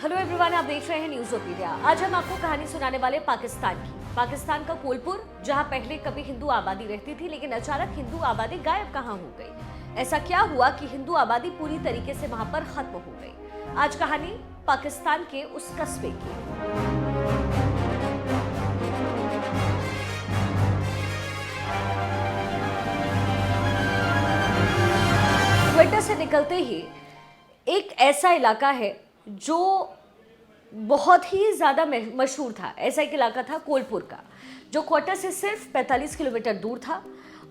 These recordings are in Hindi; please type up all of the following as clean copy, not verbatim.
हेलो एवरीवन, आप देख रहे हैं न्यूज़ोपीडिया। आज हम आपको कहानी सुनाने वाले पाकिस्तान की। पाकिस्तान का कोलपुर, जहां पहले कभी हिंदू आबादी रहती थी, लेकिन अचानक हिंदू आबादी गायब कहां हो गई। ऐसा क्या हुआ कि हिंदू आबादी पूरी तरीके से वहां पर खत्म हो गई। आज कहानी पाकिस्तान के उस कस्बे की। क्वेटा से निकलते ही एक ऐसा इलाका है जो बहुत ही ज़्यादा मशहूर था। ऐसा एक इलाका था कोलपुर का, जो क्वेटा से सिर्फ 45 किलोमीटर दूर था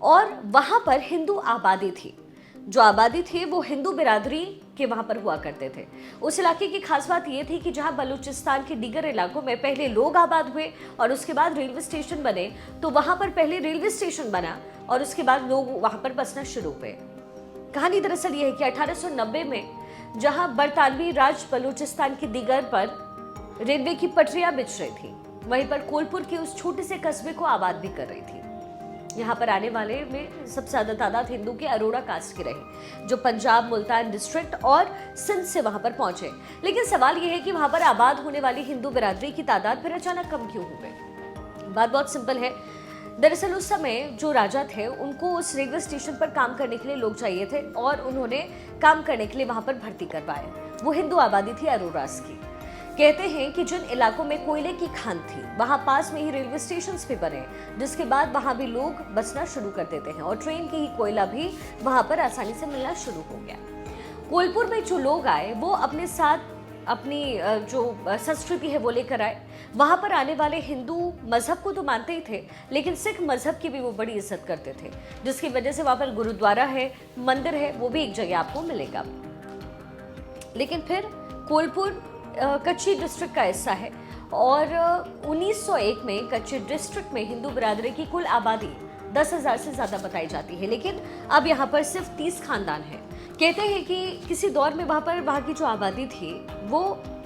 और वहाँ पर हिंदू आबादी थी। जो आबादी थी वो हिंदू बिरादरी के वहाँ पर हुआ करते थे। उस इलाके की खास बात ये थी कि जहाँ बलूचिस्तान के दीगर इलाकों में पहले लोग आबाद हुए और उसके बाद रेलवे स्टेशन बने, तो वहाँ पर पहले रेलवे स्टेशन बना और उसके बाद लोग वहाँ पर बसना शुरू हुए। कहानी दरअसल ये है कि 1890 में जहाँ बरतानवी राज बलूचिस्तान के दीगर पर रेलवे की पटरियां बिछ रही थी, वहीं पर कोलपुर के उस छोटे से कस्बे को आबाद भी कर रही थी। यहाँ पर आने वाले में सबसे ज्यादा तादाद हिंदू के अरोड़ा कास्ट की रही, जो पंजाब, मुल्तान डिस्ट्रिक्ट और सिंध से वहां पर पहुंचे। लेकिन सवाल यह है कि वहां पर आबाद होने वाली हिंदू बिरादरी की तादाद फिर अचानक कम क्यों हो गई। बात बहुत सिंपल है। दरअसल उस समय जो राजा थे, उनको उस रेलवे स्टेशन पर काम करने के लिए लोग चाहिए थे और उन्होंने काम करने के लिए वहां पर भर्ती करवाया। वो हिंदू आबादी थी अरोरास की। कहते हैं कि जिन इलाकों में कोयले की खान थी, वहां पास में ही रेलवे स्टेशन भी बने, जिसके बाद वहां भी लोग बसना शुरू कर देते हैं और ट्रेन की ही कोयला भी वहां पर आसानी से मिलना शुरू हो गया। कोलपुर में जो लोग आए वो अपने साथ अपनी जो संस्कृति है वो लेकर आए। वहां पर आने वाले हिंदू मजहब को तो मानते ही थे, लेकिन सिख मजहब की भी वो बड़ी इज्जत करते थे, जिसकी वजह से वहां पर गुरुद्वारा है, मंदिर है, वो भी एक जगह आपको मिलेगा। लेकिन फिर कोलपुर कच्ची डिस्ट्रिक्ट का हिस्सा है और 1901 में कच्ची डिस्ट्रिक्ट में हिंदू बिरादरी की कुल आबादी 10,000 से ज़्यादा बताई जाती है, लेकिन अब यहाँ पर सिर्फ 30 खानदान हैं। कहते हैं कि किसी दौर में वहाँ की जो आबादी थी वो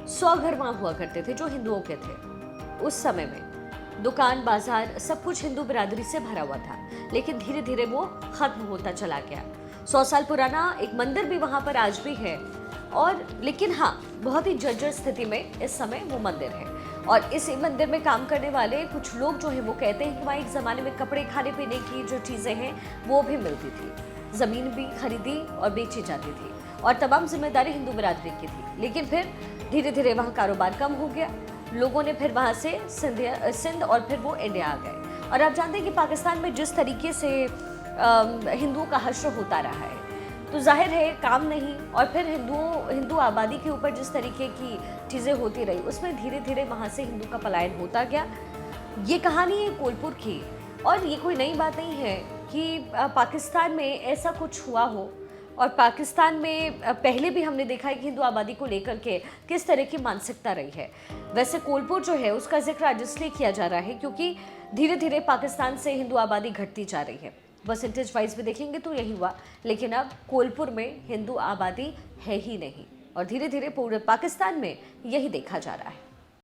100 घर वहाँ हुआ करते थे जो हिंदुओं के थे। उस समय में दुकान, बाजार, सब कुछ हिंदू बिरादरी से भरा हुआ था, लेकिन धीरे धीरे वो खत्म होता चला गया। 100 साल पुराना एक मंदिर भी वहाँ पर आज भी है और लेकिन हाँ, बहुत ही जर्जर स्थिति में इस समय वो मंदिर है। और इस मंदिर में काम करने वाले कुछ लोग जो है वो कहते हैं कि वहाँ एक ज़माने में कपड़े, खाने पीने की जो चीज़ें हैं वो भी मिलती थी, ज़मीन भी खरीदी और बेची जाती थी और तमाम जिम्मेदारी हिंदू बिरादरी की थी। लेकिन फिर धीरे धीरे वहाँ कारोबार कम हो गया। लोगों ने फिर वहाँ से सिंध और फिर वो इंडिया आ गए। और आप जानते हैं कि पाकिस्तान में जिस तरीके से हिंदुओं का हश्र होता रहा है, तो जाहिर है काम नहीं, और फिर हिंदू आबादी के ऊपर जिस तरीके की चीज़ें होती रही, उसमें धीरे धीरे वहाँ से हिंदू का पलायन होता गया। ये कहानी है कोलपुर की और ये कोई नई बात नहीं है कि पाकिस्तान में ऐसा कुछ हुआ हो। और पाकिस्तान में पहले भी हमने देखा है कि हिंदू आबादी को लेकर के किस तरह की मानसिकता रही है। वैसे कोलपुर जो है उसका जिक्र आज इसलिए किया जा रहा है क्योंकि धीरे धीरे पाकिस्तान से हिंदू आबादी घटती जा रही है। परसेंटेज वाइज भी देखेंगे तो यही हुआ, लेकिन अब कोलपुर में हिंदू आबादी है ही नहीं और धीरे धीरे पूरे पाकिस्तान में यही देखा जा रहा है।